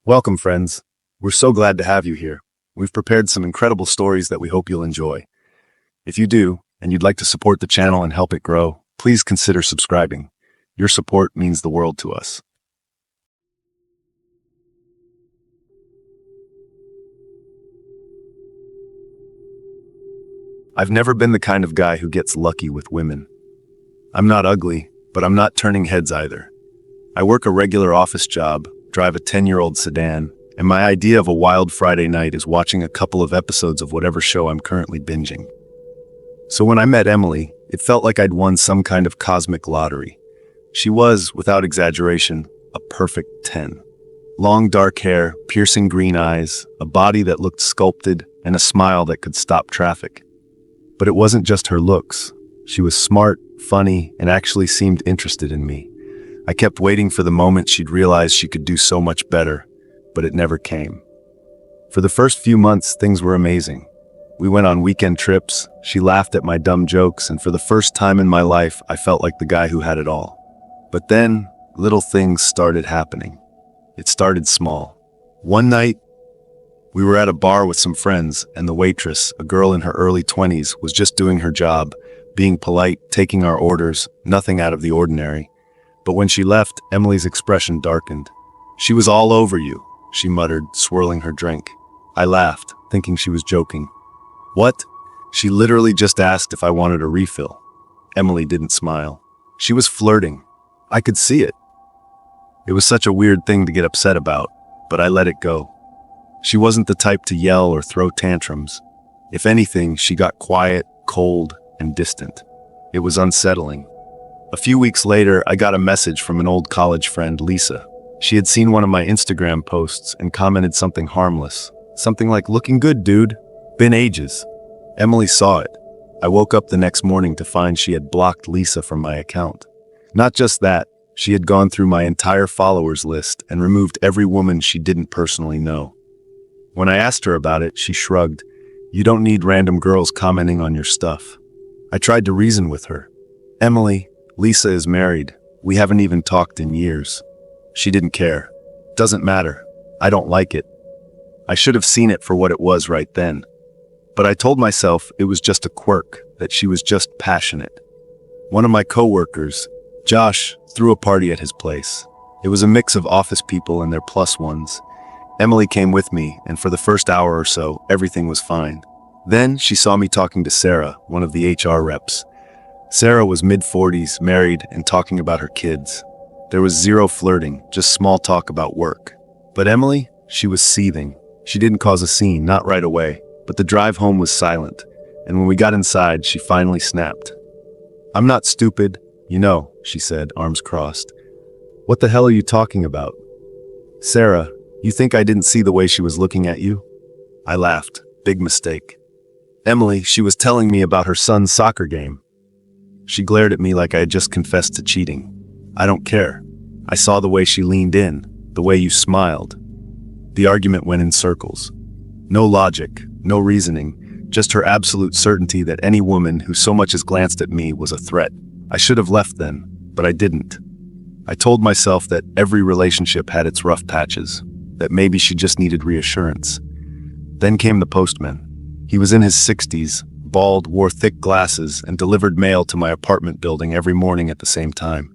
Welcome, friends. We're so glad to have you here. We've prepared some incredible stories that we hope you'll enjoy. If you do, and you'd like to support the channel and help it grow, please consider subscribing. Your support means the world to us. I've never been the kind of guy who gets lucky with women. I'm not ugly, but I'm not turning heads either. I work a regular office job, drive a 10-year-old sedan, and my idea of a wild Friday night is watching a couple of episodes of whatever show I'm currently binging. So when I met Emily, it felt like I'd won some kind of cosmic lottery. She was, without exaggeration, a perfect 10. Long dark hair, piercing green eyes, a body that looked sculpted, and a smile that could stop traffic. But it wasn't just her looks. She was smart, funny, and actually seemed interested in me. I kept waiting for the moment she'd realize she could do so much better, but it never came. For the first few months, things were amazing. We went on weekend trips, she laughed at my dumb jokes, and for the first time in my life, I felt like the guy who had it all. But then, little things started happening. It started small. One night, we were at a bar with some friends, and the waitress, a girl in her early 20s, was just doing her job, being polite, taking our orders, nothing out of the ordinary. But when she left, Emily's expression darkened. "She was all over you," she muttered, swirling her drink. I laughed, thinking she was joking. "What?" She literally just asked if I wanted a refill. Emily didn't smile. She was flirting. I could see it. It was such a weird thing to get upset about, but I let it go. She wasn't the type to yell or throw tantrums. If anything, she got quiet, cold, and distant. It was unsettling. A few weeks later, I got a message from an old college friend, Lisa. She had seen one of my Instagram posts and commented something harmless. Something like, "Looking good, dude. Been ages." Emily saw it. I woke up the next morning to find she had blocked Lisa from my account. Not just that, she had gone through my entire followers list and removed every woman she didn't personally know. When I asked her about it, she shrugged. "You don't need random girls commenting on your stuff." I tried to reason with her. "Emily, Lisa is married. We haven't even talked in years." She didn't care. "Doesn't matter. I don't like it." I should have seen it for what it was right then. But I told myself it was just a quirk, that she was just passionate. One of my coworkers, Josh, threw a party at his place. It was a mix of office people and their plus ones. Emily came with me, and for the first hour or so, everything was fine. Then she saw me talking to Sarah, one of the HR reps. Sarah was mid-40s, married, and talking about her kids. There was zero flirting, just small talk about work. But Emily, she was seething. She didn't cause a scene, not right away, but the drive home was silent, and when we got inside, she finally snapped. "I'm not stupid, you know," she said, arms crossed. "What the hell are you talking about?" "Sarah, you think I didn't see the way she was looking at you?" I laughed. Big mistake. "Emily, she was telling me about her son's soccer game." She glared at me like I had just confessed to cheating. "I don't care. I saw the way she leaned in, the way you smiled." The argument went in circles. No logic, no reasoning, just her absolute certainty that any woman who so much as glanced at me was a threat. I should have left then, but I didn't. I told myself that every relationship had its rough patches, that maybe she just needed reassurance. Then came the postman. He was in his 60s, bald, wore thick glasses, and delivered mail to my apartment building every morning at the same time.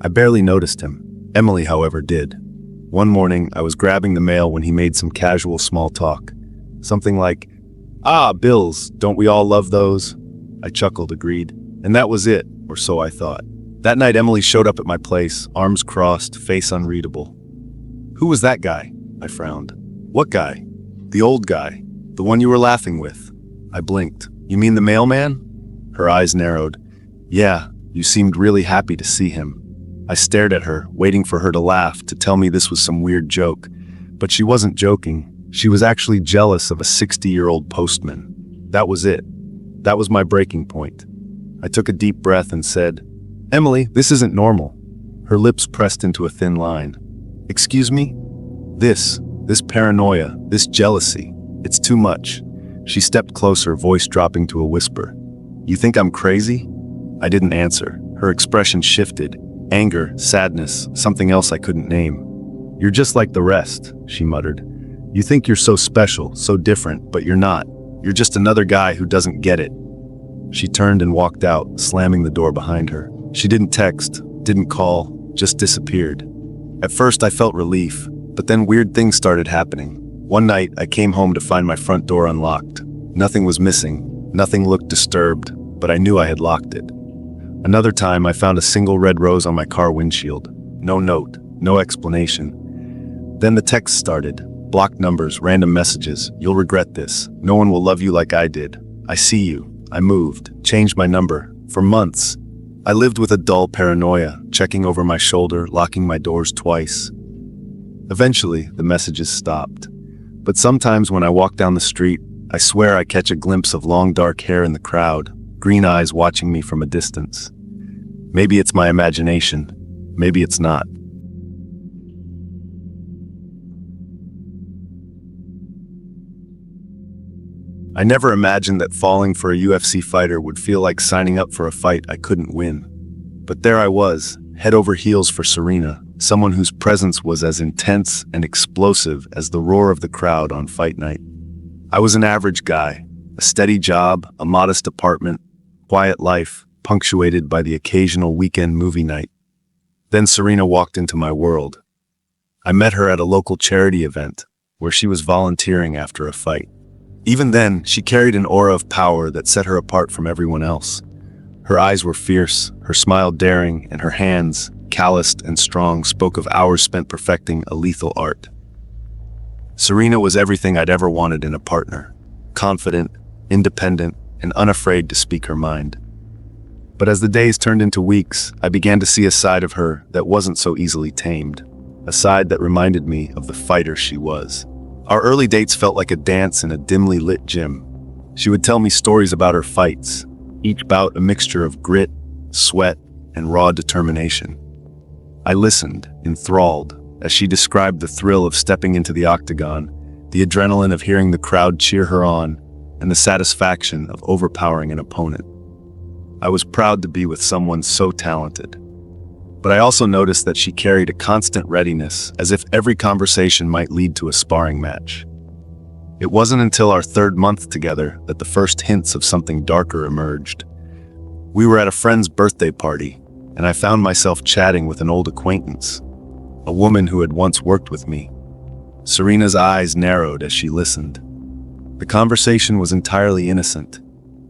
I barely noticed him. Emily, however, did. One morning, I was grabbing the mail when he made some casual small talk. Something like, "Ah, bills, don't we all love those?" I chuckled, agreed. And that was it, or so I thought. That night, Emily showed up at my place, arms crossed, face unreadable. "Who was that guy?" I frowned. "What guy?" "The old guy. The one you were laughing with." I blinked. "You mean the mailman?" Her eyes narrowed. "Yeah, you seemed really happy to see him." I stared at her, waiting for her to laugh, to tell me this was some weird joke. But she wasn't joking. She was actually jealous of a 60-year-old postman. That was it. That was my breaking point. I took a deep breath and said, "Emily, this isn't normal." Her lips pressed into a thin line. "Excuse me?" This paranoia, this jealousy, it's too much." She stepped closer, voice dropping to a whisper. "You think I'm crazy?" I didn't answer. Her expression shifted. Anger, sadness, something else I couldn't name. "You're just like the rest," she muttered. "You think you're so special, so different, but you're not. You're just another guy who doesn't get it." She turned and walked out, slamming the door behind her. She didn't text, didn't call, just disappeared. At first I felt relief, but then weird things started happening. One night I came home to find my front door unlocked. Nothing was missing, nothing looked disturbed, but I knew I had locked it. Another time I found a single red rose on my car windshield. No note, no explanation. Then the text started. Blocked numbers, random messages. "You'll regret this. No one will love you like I did. I see you. I moved, changed my number." For months, I lived with a dull paranoia, checking over my shoulder, locking my doors twice. Eventually, the messages stopped. But sometimes when I walk down the street, I swear I catch a glimpse of long dark hair in the crowd, green eyes watching me from a distance. Maybe it's my imagination. Maybe it's not. I never imagined that falling for a UFC fighter would feel like signing up for a fight I couldn't win. But there I was, head over heels for Serena, someone whose presence was as intense and explosive as the roar of the crowd on fight night. I was an average guy, a steady job, a modest apartment, quiet life, punctuated by the occasional weekend movie night. Then Serena walked into my world. I met her at a local charity event, where she was volunteering after a fight. Even then, she carried an aura of power that set her apart from everyone else. Her eyes were fierce, her smile daring, and her hands, calloused and strong, spoke of hours spent perfecting a lethal art. Serena was everything I'd ever wanted in a partner. Confident, independent, and unafraid to speak her mind. But as the days turned into weeks, I began to see a side of her that wasn't so easily tamed. A side that reminded me of the fighter she was. Our early dates felt like a dance in a dimly lit gym. She would tell me stories about her fights, each bout a mixture of grit, sweat, and raw determination. I listened, enthralled, as she described the thrill of stepping into the octagon, the adrenaline of hearing the crowd cheer her on, and the satisfaction of overpowering an opponent. I was proud to be with someone so talented. But I also noticed that she carried a constant readiness, as if every conversation might lead to a sparring match. It wasn't until our third month together that the first hints of something darker emerged. We were at a friend's birthday party, and I found myself chatting with an old acquaintance, a woman who had once worked with me. Serena's eyes narrowed as she listened. The conversation was entirely innocent,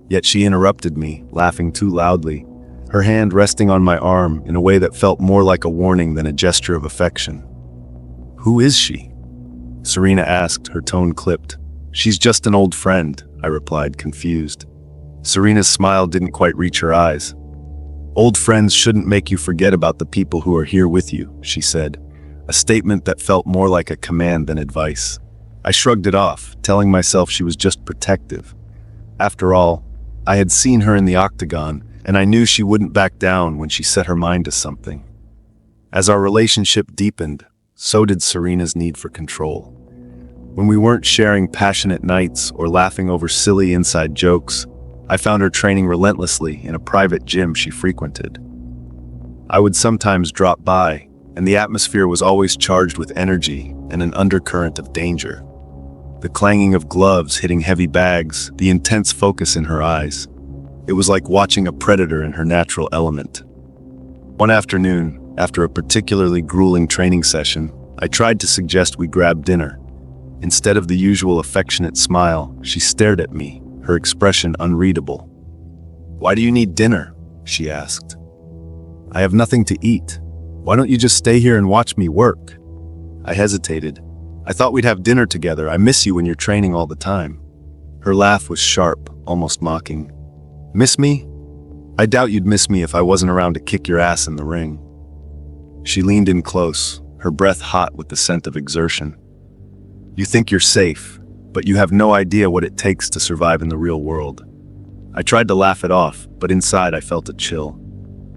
yet she interrupted me, laughing too loudly, her hand resting on my arm in a way that felt more like a warning than a gesture of affection. "Who is she?" Serena asked, her tone clipped. "She's just an old friend," I replied, confused. Serena's smile didn't quite reach her eyes. "Old friends shouldn't make you forget about the people who are here with you," she said, a statement that felt more like a command than advice. I shrugged it off, telling myself she was just protective. After all, I had seen her in the octagon, and I knew she wouldn't back down when she set her mind to something. As our relationship deepened, so did Serena's need for control. When we weren't sharing passionate nights or laughing over silly inside jokes, I found her training relentlessly in a private gym she frequented. I would sometimes drop by, and the atmosphere was always charged with energy and an undercurrent of danger. The clanging of gloves hitting heavy bags, the intense focus in her eyes. It was like watching a predator in her natural element. One afternoon, after a particularly grueling training session, I tried to suggest we grab dinner. Instead of the usual affectionate smile, she stared at me, her expression unreadable. "Why do you need dinner?" she asked. "I have nothing to eat. Why don't you just stay here and watch me work?" I hesitated. "I thought we'd have dinner together. I miss you when you're training all the time." Her laugh was sharp, almost mocking. "Miss me? I doubt you'd miss me if I wasn't around to kick your ass in the ring." She leaned in close, her breath hot with the scent of exertion. "You think you're safe, but you have no idea what it takes to survive in the real world." I tried to laugh it off, but inside I felt a chill.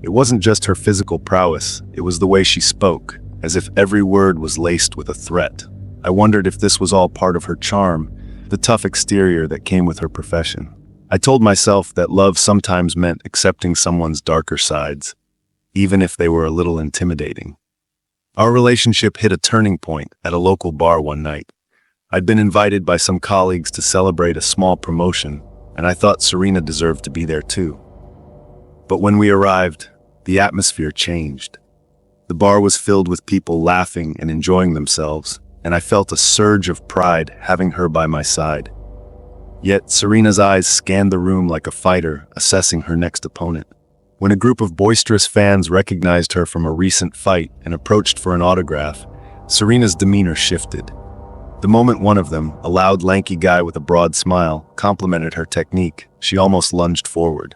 It wasn't just her physical prowess, it was the way she spoke, as if every word was laced with a threat. I wondered if this was all part of her charm, the tough exterior that came with her profession. I told myself that love sometimes meant accepting someone's darker sides, even if they were a little intimidating. Our relationship hit a turning point at a local bar one night. I'd been invited by some colleagues to celebrate a small promotion, and I thought Serena deserved to be there too. But when we arrived, the atmosphere changed. The bar was filled with people laughing and enjoying themselves, and I felt a surge of pride having her by my side. Yet Serena's eyes scanned the room like a fighter assessing her next opponent. When a group of boisterous fans recognized her from a recent fight and approached for an autograph, Serena's demeanor shifted. The moment one of them, a loud, lanky guy with a broad smile, complimented her technique, she almost lunged forward.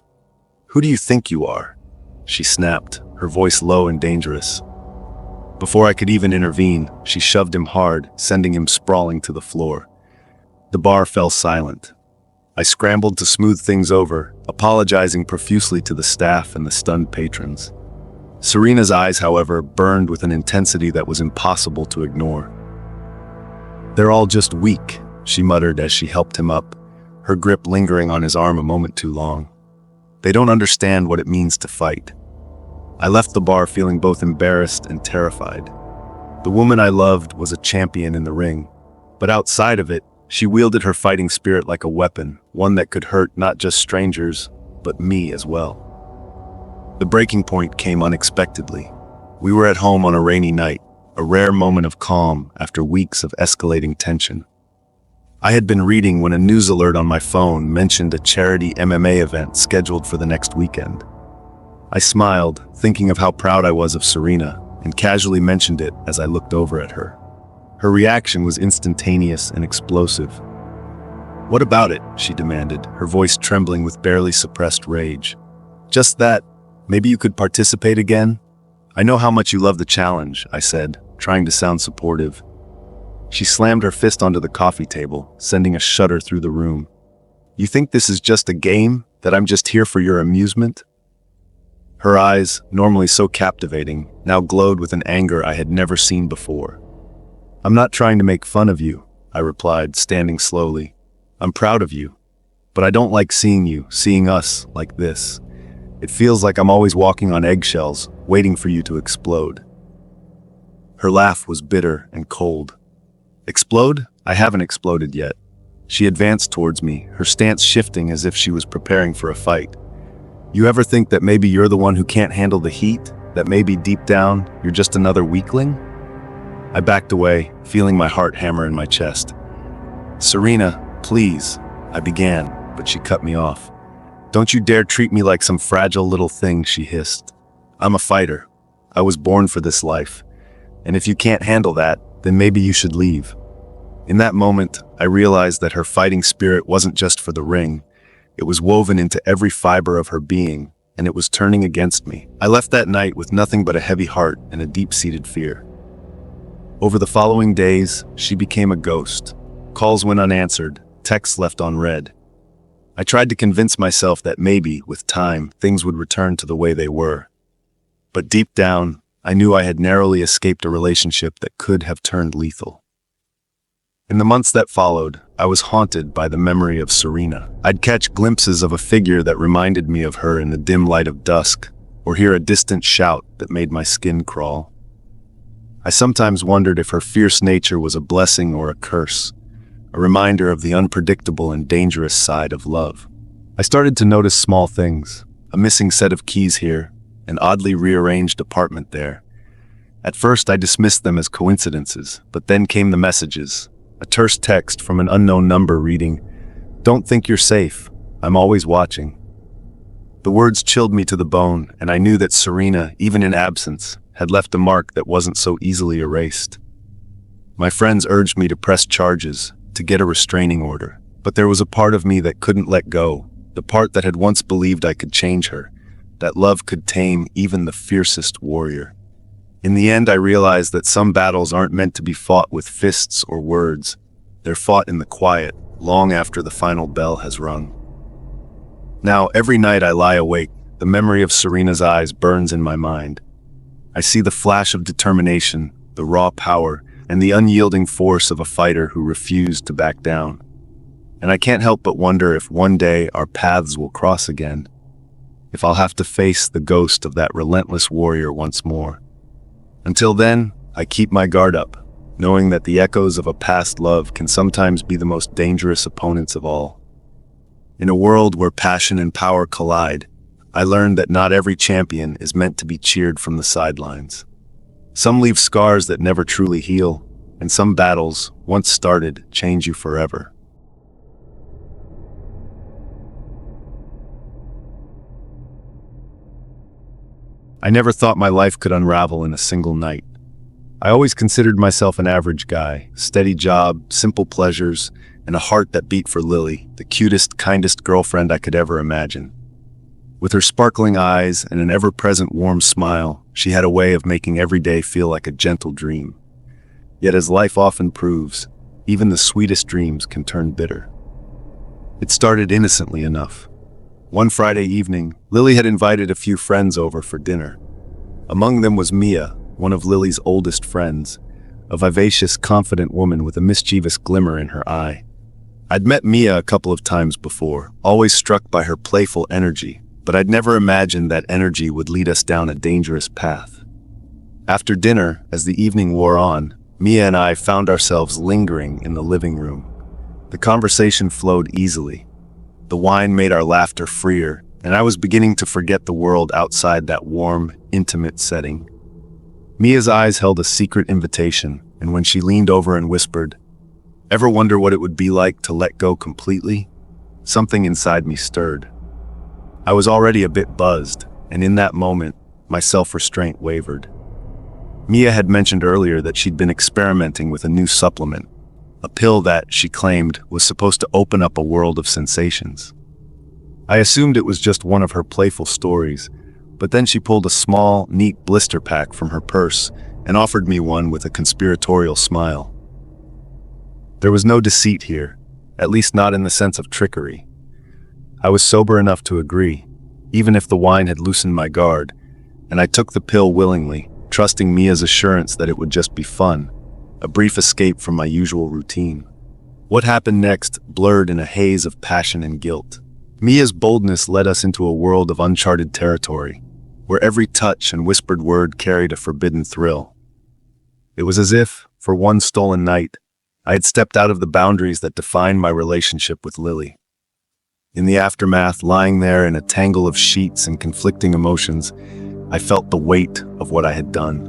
"Who do you think you are?" she snapped, her voice low and dangerous. Before I could even intervene, she shoved him hard, sending him sprawling to the floor. The bar fell silent. I scrambled to smooth things over, apologizing profusely to the staff and the stunned patrons. Serena's eyes, however, burned with an intensity that was impossible to ignore. "They're all just weak," she muttered as she helped him up, her grip lingering on his arm a moment too long. "They don't understand what it means to fight." I left the bar feeling both embarrassed and terrified. The woman I loved was a champion in the ring, but outside of it, she wielded her fighting spirit like a weapon, one that could hurt not just strangers, but me as well. The breaking point came unexpectedly. We were at home on a rainy night, a rare moment of calm after weeks of escalating tension. I had been reading when a news alert on my phone mentioned a charity MMA event scheduled for the next weekend. I smiled, thinking of how proud I was of Serena, and casually mentioned it as I looked over at her. Her reaction was instantaneous and explosive. "What about it?" she demanded, her voice trembling with barely suppressed rage. "Just that. Maybe you could participate again?" "I know how much you love the challenge," I said, trying to sound supportive. She slammed her fist onto the coffee table, sending a shudder through the room. "You think this is just a game? That I'm just here for your amusement?" Her eyes, normally so captivating, now glowed with an anger I had never seen before. "I'm not trying to make fun of you," I replied, standing slowly. "I'm proud of you. But I don't like seeing us, like this. It feels like I'm always walking on eggshells, waiting for you to explode." Her laugh was bitter and cold. "Explode? I haven't exploded yet." She advanced towards me, her stance shifting as if she was preparing for a fight. "You ever think that maybe you're the one who can't handle the heat? That maybe deep down, you're just another weakling?" I backed away, feeling my heart hammer in my chest. "Serena, please," I began, but she cut me off. "Don't you dare treat me like some fragile little thing," she hissed. "I'm a fighter. I was born for this life. And if you can't handle that, then maybe you should leave." In that moment, I realized that her fighting spirit wasn't just for the ring. It was woven into every fiber of her being, and it was turning against me. I left that night with nothing but a heavy heart and a deep-seated fear. Over the following days, she became a ghost. Calls went unanswered, texts left unread. I tried to convince myself that maybe, with time, things would return to the way they were. But deep down, I knew I had narrowly escaped a relationship that could have turned lethal. In the months that followed, I was haunted by the memory of Serena. I'd catch glimpses of a figure that reminded me of her in the dim light of dusk, or hear a distant shout that made my skin crawl. I sometimes wondered if her fierce nature was a blessing or a curse, a reminder of the unpredictable and dangerous side of love. I started to notice small things, a missing set of keys here, an oddly rearranged apartment there. At first I dismissed them as coincidences, but then came the messages, a terse text from an unknown number reading, "Don't think you're safe, I'm always watching." The words chilled me to the bone, and I knew that Serena, even in absence, had left a mark that wasn't so easily erased. My friends urged me to press charges, to get a restraining order, but there was a part of me that couldn't let go, the part that had once believed I could change her, that love could tame even the fiercest warrior. In the end, I realized that some battles aren't meant to be fought with fists or words. They're fought in the quiet, long after the final bell has rung. Now, every night I lie awake, the memory of Serena's eyes burns in my mind. I see the flash of determination, the raw power, and the unyielding force of a fighter who refused to back down. And I can't help but wonder if one day our paths will cross again, if I'll have to face the ghost of that relentless warrior once more. Until then, I keep my guard up, knowing that the echoes of a past love can sometimes be the most dangerous opponents of all. In a world where passion and power collide, I learned that not every champion is meant to be cheered from the sidelines. Some leave scars that never truly heal, and some battles, once started, change you forever. I never thought my life could unravel in a single night. I always considered myself an average guy, steady job, simple pleasures, and a heart that beat for Lily, the cutest, kindest girlfriend I could ever imagine. With her sparkling eyes and an ever-present warm smile, she had a way of making every day feel like a gentle dream. Yet as life often proves, even the sweetest dreams can turn bitter. It started innocently enough. One Friday evening, Lily had invited a few friends over for dinner. Among them was Mia, one of Lily's oldest friends, a vivacious, confident woman with a mischievous glimmer in her eye. I'd met Mia a couple of times before, always struck by her playful energy, but I'd never imagined that energy would lead us down a dangerous path. After dinner, as the evening wore on, Mia and I found ourselves lingering in the living room. The conversation flowed easily. The wine made our laughter freer, and I was beginning to forget the world outside that warm, intimate setting. Mia's eyes held a secret invitation, and when she leaned over and whispered, "Ever wonder what it would be like to let go completely?" Something inside me stirred. I was already a bit buzzed, and in that moment, my self-restraint wavered. Mia had mentioned earlier that she'd been experimenting with a new supplement, a pill that, she claimed, was supposed to open up a world of sensations. I assumed it was just one of her playful stories, but then she pulled a small, neat blister pack from her purse and offered me one with a conspiratorial smile. There was no deceit here, at least not in the sense of trickery. I was sober enough to agree, even if the wine had loosened my guard, and I took the pill willingly, trusting Mia's assurance that it would just be fun, a brief escape from my usual routine. What happened next blurred in a haze of passion and guilt. Mia's boldness led us into a world of uncharted territory, where every touch and whispered word carried a forbidden thrill. It was as if, for one stolen night, I had stepped out of the boundaries that defined my relationship with Lily. In the aftermath, lying there in a tangle of sheets and conflicting emotions, I felt the weight of what I had done.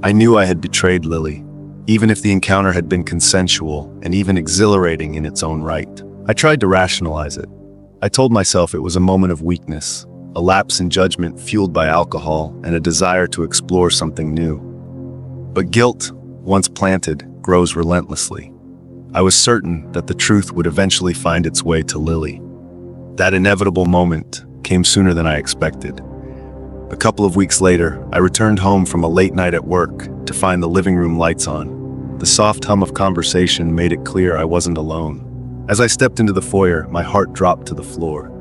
I knew I had betrayed Lily, even if the encounter had been consensual and even exhilarating in its own right. I tried to rationalize it. I told myself it was a moment of weakness, a lapse in judgment fueled by alcohol and a desire to explore something new. But guilt, once planted, grows relentlessly. I was certain that the truth would eventually find its way to Lily. That inevitable moment came sooner than I expected. A couple of weeks later, I returned home from a late night at work to find the living room lights on. The soft hum of conversation made it clear I wasn't alone. As I stepped into the foyer, my heart dropped to the floor.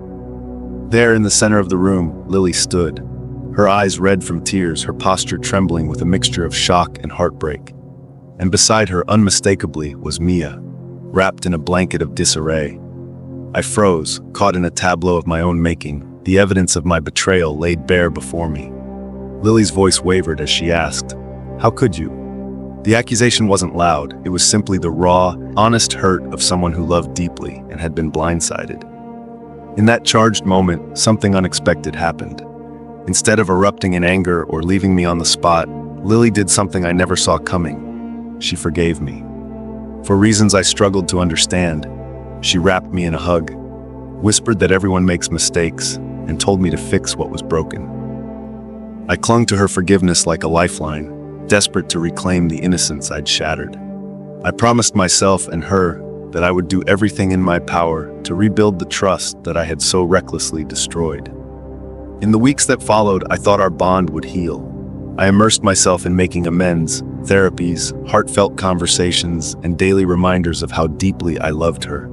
There in the center of the room, Lily stood, her eyes red from tears, her posture trembling with a mixture of shock and heartbreak. And beside her, unmistakably, was Mia, wrapped in a blanket of disarray. I froze, caught in a tableau of my own making, the evidence of my betrayal laid bare before me. Lily's voice wavered as she asked, "How could you?" The accusation wasn't loud, it was simply the raw, honest hurt of someone who loved deeply and had been blindsided. In that charged moment, something unexpected happened. Instead of erupting in anger or leaving me on the spot, Lily did something I never saw coming. She forgave me. For reasons I struggled to understand, she wrapped me in a hug, whispered that everyone makes mistakes, and told me to fix what was broken. I clung to her forgiveness like a lifeline, desperate to reclaim the innocence I'd shattered. I promised myself and her that I would do everything in my power to rebuild the trust that I had so recklessly destroyed. In the weeks that followed, I thought our bond would heal. I immersed myself in making amends, therapies, heartfelt conversations, and daily reminders of how deeply I loved her.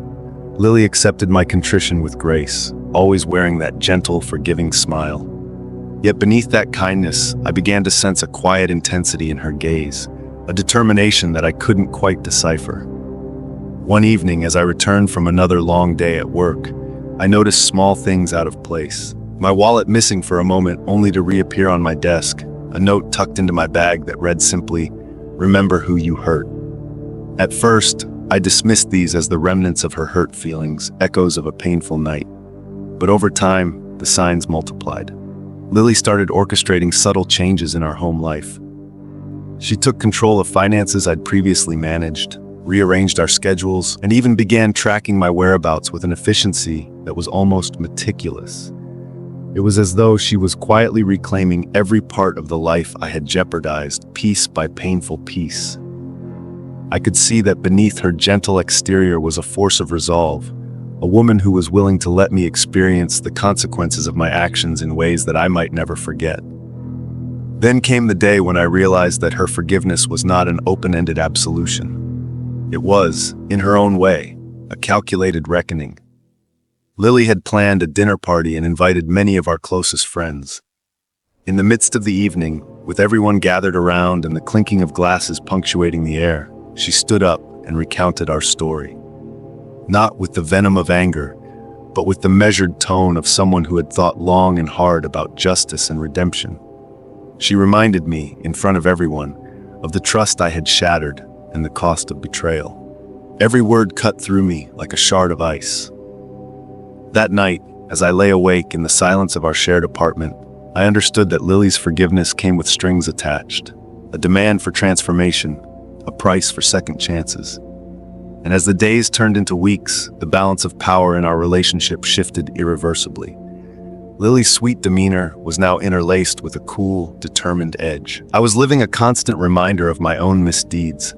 Lily accepted my contrition with grace, always wearing that gentle, forgiving smile. Yet beneath that kindness, I began to sense a quiet intensity in her gaze, a determination that I couldn't quite decipher. One evening, as I returned from another long day at work, I noticed small things out of place. My wallet missing for a moment only to reappear on my desk, a note tucked into my bag that read simply, "Remember who you hurt." At first, I dismissed these as the remnants of her hurt feelings, echoes of a painful night. But over time, the signs multiplied. Lily started orchestrating subtle changes in our home life. She took control of finances I'd previously managed, rearranged our schedules, and even began tracking my whereabouts with an efficiency that was almost meticulous. It was as though she was quietly reclaiming every part of the life I had jeopardized, piece by painful piece. I could see that beneath her gentle exterior was a force of resolve, a woman who was willing to let me experience the consequences of my actions in ways that I might never forget. Then came the day when I realized that her forgiveness was not an open-ended absolution. It was, in her own way, a calculated reckoning. Lily had planned a dinner party and invited many of our closest friends. In the midst of the evening, with everyone gathered around and the clinking of glasses punctuating the air, she stood up and recounted our story. Not with the venom of anger, but with the measured tone of someone who had thought long and hard about justice and redemption. She reminded me, in front of everyone, of the trust I had shattered and the cost of betrayal. Every word cut through me like a shard of ice. That night, as I lay awake in the silence of our shared apartment, I understood that Lily's forgiveness came with strings attached, a demand for transformation, a price for second chances. And as the days turned into weeks, the balance of power in our relationship shifted irreversibly. Lily's sweet demeanor was now interlaced with a cool, determined edge. I was living a constant reminder of my own misdeeds,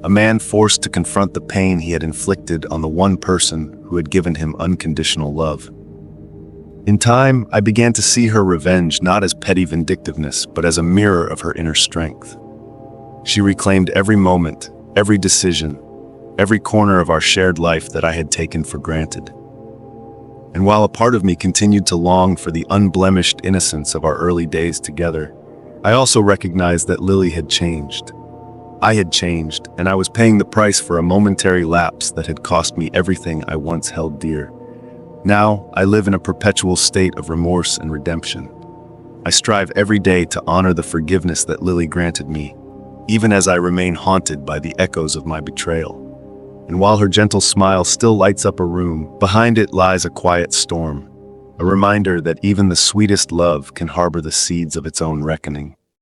a man forced to confront the pain he had inflicted on the one person who had given him unconditional love. In time, I began to see her revenge not as petty vindictiveness, but as a mirror of her inner strength. She reclaimed every moment, every decision, every corner of our shared life that I had taken for granted. And while a part of me continued to long for the unblemished innocence of our early days together, I also recognized that Lily had changed. I had changed, and I was paying the price for a momentary lapse that had cost me everything I once held dear. Now, I live in a perpetual state of remorse and redemption. I strive every day to honor the forgiveness that Lily granted me, even as I remain haunted by the echoes of my betrayal. And while her gentle smile still lights up a room, behind it lies a quiet storm, a reminder that even the sweetest love can harbor the seeds of its own reckoning.